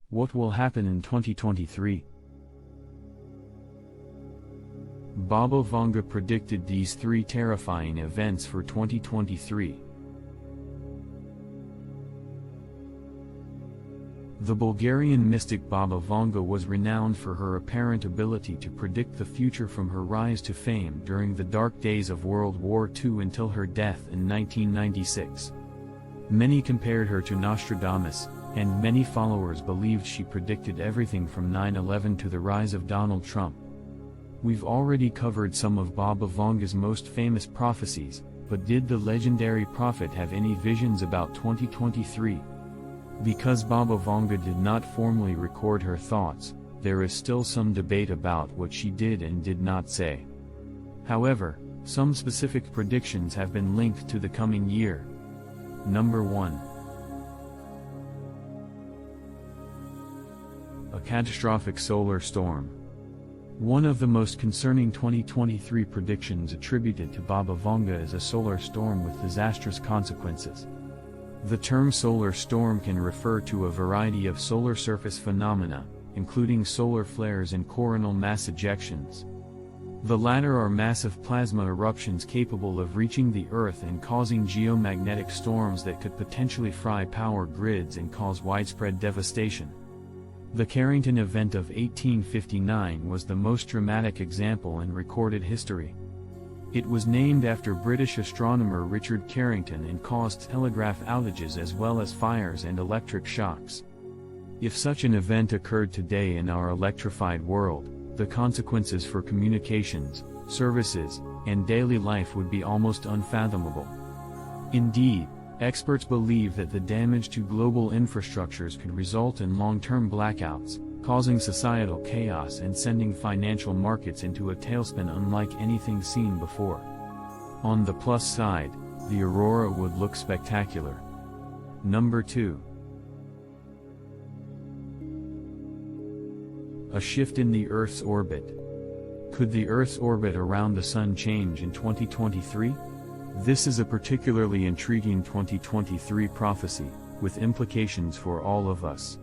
What will happen in 2023? Baba Vanga predicted these three terrifying events for 2023. The Bulgarian mystic Baba Vanga was renowned for her apparent ability to predict the future from her rise to fame during the dark days of World War II until her death in 1996. Many compared her to Nostradamus, and many followers believed she predicted everything from 9/11 to the rise of Donald Trump. We've already covered some of Baba Vanga's most famous prophecies, but did the legendary prophet have any visions about 2023? Because Baba Vanga did not formally record her thoughts, there is still some debate about what she did and did not say. However, some specific predictions have been linked to the coming year. Number 1. A catastrophic solar storm. One of the most concerning 2023 predictions attributed to Baba Vanga is a solar storm with disastrous consequences. The term solar storm can refer to a variety of solar surface phenomena, including solar flares and coronal mass ejections. The latter are massive plasma eruptions capable of reaching the Earth and causing geomagnetic storms that could potentially fry power grids and cause widespread devastation. The Carrington event of 1859 was the most dramatic example in recorded history. It was named after British astronomer Richard Carrington and caused telegraph outages as well as fires and electric shocks. If such an event occurred today in our electrified world, the consequences for communications, services, and daily life would be almost unfathomable. Indeed, experts believe that the damage to global infrastructures could result in long-term blackouts, causing societal chaos and sending financial markets into a tailspin unlike anything seen before. On the plus side, the aurora would look spectacular. Number 2. A shift in the Earth's orbit. Could the Earth's orbit around the Sun change in 2023? This is a particularly intriguing 2023 prophecy, with implications for all of us.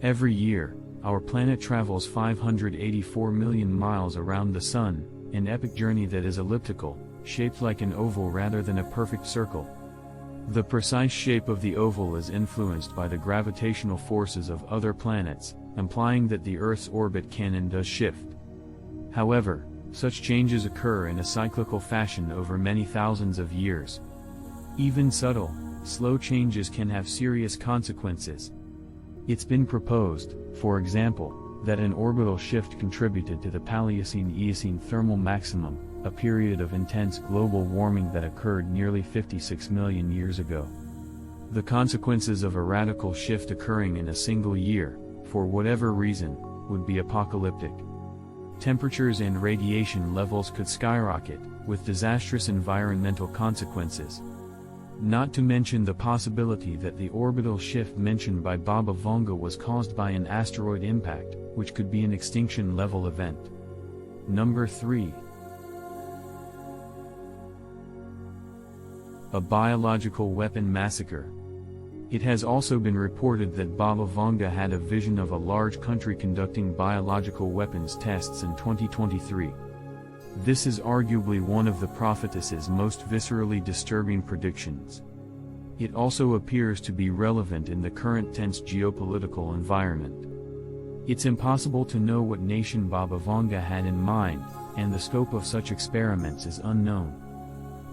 Every year, our planet travels 584 million miles around the Sun, an epic journey that is elliptical, shaped like an oval rather than a perfect circle. The precise shape of the oval is influenced by the gravitational forces of other planets, implying that the Earth's orbit can and does shift. However, such changes occur in a cyclical fashion over many thousands of years. Even subtle, slow changes can have serious consequences. It's been proposed, for example, that an orbital shift contributed to the Paleocene-Eocene thermal maximum, a period of intense global warming that occurred nearly 56 million years ago. The consequences of a radical shift occurring in a single year, for whatever reason, would be apocalyptic. Temperatures and radiation levels could skyrocket, with disastrous environmental consequences. Not to mention the possibility that the orbital shift mentioned by Baba Vanga was caused by an asteroid impact, which could be an extinction-level event. Number 3. A biological weapon massacre. It has also been reported that Baba Vanga had a vision of a large country conducting biological weapons tests in 2023. This is arguably one of the prophetess's most viscerally disturbing predictions. It also appears to be relevant in the current tense geopolitical environment. It's impossible to know what nation Baba Vanga had in mind, and the scope of such experiments is unknown.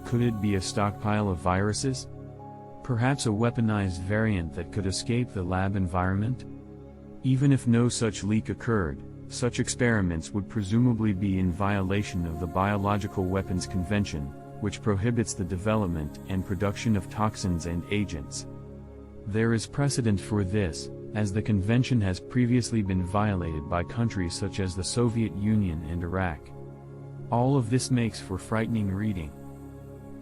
Could it be a stockpile of viruses? Perhaps a weaponized variant that could escape the lab environment? Even if no such leak occurred, such experiments would presumably be in violation of the Biological Weapons Convention, which prohibits the development and production of toxins and agents. There is precedent for this, as the convention has previously been violated by countries such as the Soviet Union and Iraq. All of this makes for frightening reading.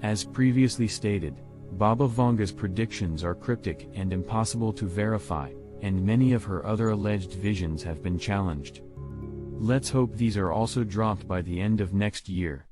As previously stated, Baba Vanga's predictions are cryptic and impossible to verify, and many of her other alleged visions have been challenged. Let's hope these are also dropped by the end of next year.